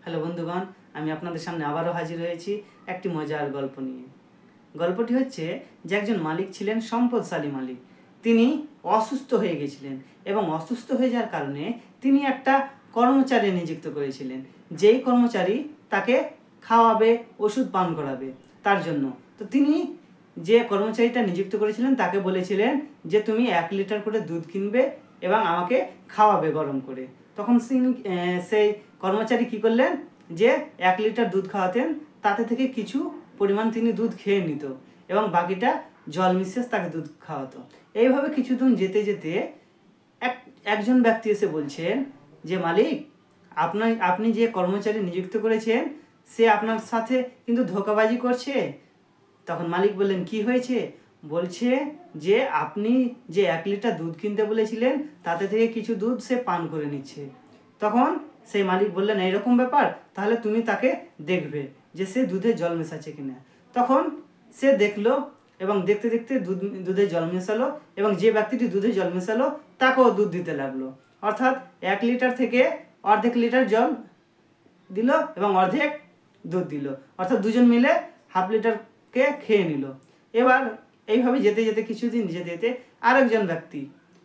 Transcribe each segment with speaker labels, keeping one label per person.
Speaker 1: Hello বন্ধুগণ, আমি আপনাদের সামনে আবারও হাজির হয়েছি একটি মজার গল্প নিয়ে। গল্পটি হচ্ছে যে একজন মালিক ছিলেন, সম্পদশালী মালিক। তিনি অসুস্থ হয়ে গেছিলেন এবং অসুস্থ হয়ে যাওয়ার কারণে তিনি একটা কর্মচারী নিযুক্ত করেছিলেন, যেই কর্মচারী তাকে খাওয়াবে, ওষুধ পান করাবে তার জন্য। তো তিনি যে কর্মচারীটা নিযুক্ত করেছিলেন তাকে বলেছিলেন যে তুমি 1 লিটার করে দুধ কিনবে এবং আমাকে খাওয়াবে গরম করে। তখন সেই কর্মচারী কী করলেন, যে 1 লিটার দুধ খাওয়াতেন, তাতে থেকে কিছু পরিমাণ তিনি দুধ খেয়ে নিত এবং বাকিটা জল মিশিয়ে তাকে দুধ খাওয়াতো। এইভাবে কিছুদিন যেতে যেতে একজন ব্যক্তি এসে বলছেন যে মালিক, আপনি যে কর্মচারী নিযুক্ত করেছেন সে আপনার সাথে কিন্তু ধোঁকাবাজি করছে। তখন মালিক বললেন, কি হয়েছে? বলছে যে আপনি যে 1 লিটার দুধ কিনতে বলেছিলেন তাতে থেকে কিছু দুধ সে পান করে নিচ্ছে। তখন সেই মালিক বললেন, এইরকম ব্যাপার, তাহলে তুমি তাকে দেখবে যে সে দুধে জল মেশাচ্ছে কিনা। তখন সে দেখলো এবং দেখতে দেখতে দুধে জল মেশালো এবং যে ব্যক্তিটি দুধে জল মেশালো তাকেও দুধ দিতে লাগলো। অর্থাৎ 1 লিটার থেকে অর্ধেক লিটার জল দিল এবং অর্ধেক দুধ দিল, অর্থাৎ দুজন মিলে হাফ লিটারকে খেয়ে নিল। এবার এইভাবে যেতে যেতে কিছুদিন যেতে যেতে আরেকজন ব্যক্তি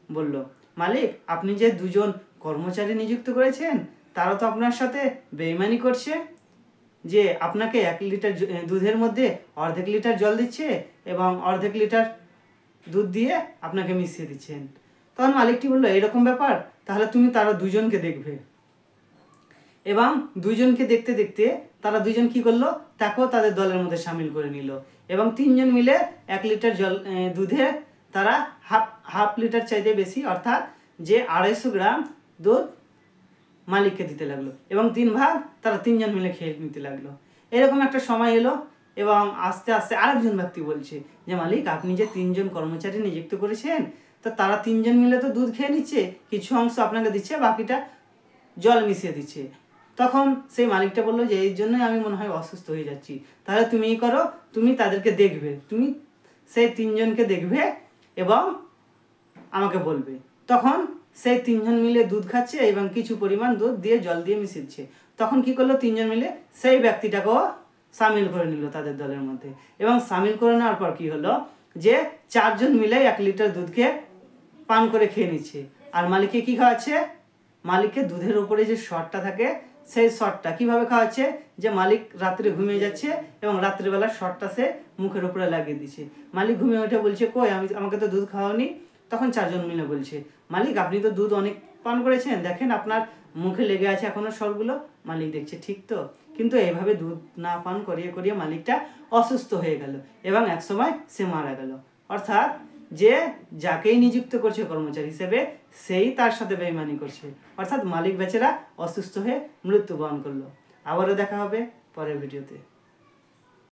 Speaker 1: বলল, মালিক, আপনি যে দুজন কর্মচারী নিযুক্ত করেছেন তারা তো আপনার সাথে বেইমানি করছে, যে আপনাকে 1 লিটার দুধের মধ্যে অর্ধেক লিটার জল দিচ্ছে এবং অর্ধেক লিটার দুধ দিয়ে আপনাকে মিশিয়ে দিচ্ছেন। তখন মালিকটি বললো, এরকম ব্যাপার, তাহলে তুমি তারা দুজনকে দেখবে। এবং দুজনকে দেখতে দেখতে তারা দুজন কি করলো, তাকেও তাদের দলের মধ্যে সামিল করে নিল এবং 3 জন মিলে 1 লিটার দুধে তারা হাফ লিটার চাইতে বেশি, অর্থাৎ যে 250 গ্রাম দুধ মালিককে দিতে লাগলো এবং 3 ভাগ তারা 3 জন মিলে খেয়ে নিতে লাগলো। এরকম একটা সময় এলো এবং আস্তে আস্তে আরেকজন ব্যক্তি বলছে যে মালিক, আপনি যে 3 জন কর্মচারী নিযুক্ত করেছেন তো তারা 3 জন মিলে তো দুধ খেয়ে নিচ্ছে, কিছু অংশ আপনাকে দিচ্ছে, বাকিটা জল মিশিয়ে দিচ্ছে। তখন সেই মালিকটা বললো যে এই জন্যই আমি মনে হয় অসুস্থ হয়ে যাচ্ছি, তাহলে তুমিই করো, তুমি তাদেরকে দেখবে, তুমি সেই 3 জনকে দেখবে এবং আমাকে বলবে। তখন সেই 3 জন মিলে দুধ খাচ্ছে এবং কিছু পরিমাণ দুধ দিয়ে জল দিয়ে মিশিয়েছে। তখন কি করলো, 3 জন মিলে সেই ব্যক্তিটাকেও সামিল করে নিল তাদের দলের মধ্যে এবং সামিল করে নেওয়ার পর কি হলো, যে 4 জন মিলে 1 লিটার দুধকে পান করে খেয়ে নিচ্ছে। আর মালিককে কি খাওয়াচ্ছে, মালিককে দুধের উপরে যে শটটা থাকে সেই শটটা কিভাবে খাওয়াচ্ছে, যে মালিক রাত্রে ঘুমিয়ে যাচ্ছে এবং রাত্রিবেলা শটটা সে মুখের উপরে লাগিয়ে দিচ্ছে। মালিক ঘুমিয়ে উঠে বলছে, কই আমাকে তো দুধ খাওয়ানি। তখন 4 জন মিলে বলছে, মালিক, আপনি তো দুধ অনেক পান করেছেন, দেখেন আপনার মুখে লেগে আছে এখনো শটগুলো। মালিক দেখছে, ঠিক তো, কিন্তু এইভাবে দুধ না পান করিয়ে করিয়ে মালিকটা অসুস্থ হয়ে গেল এবং একসময় সে মারা গেল। অর্থাৎ যে যাকেই নিযুক্ত করছে কর্মচারী হিসেবে সেই তার সাথে বেইমানি করছে, অর্থাৎ মালিক বেচারা অসুস্থ হয়ে মৃত্যুবরণ করলো। আবারও দেখা হবে পরের ভিডিওতে।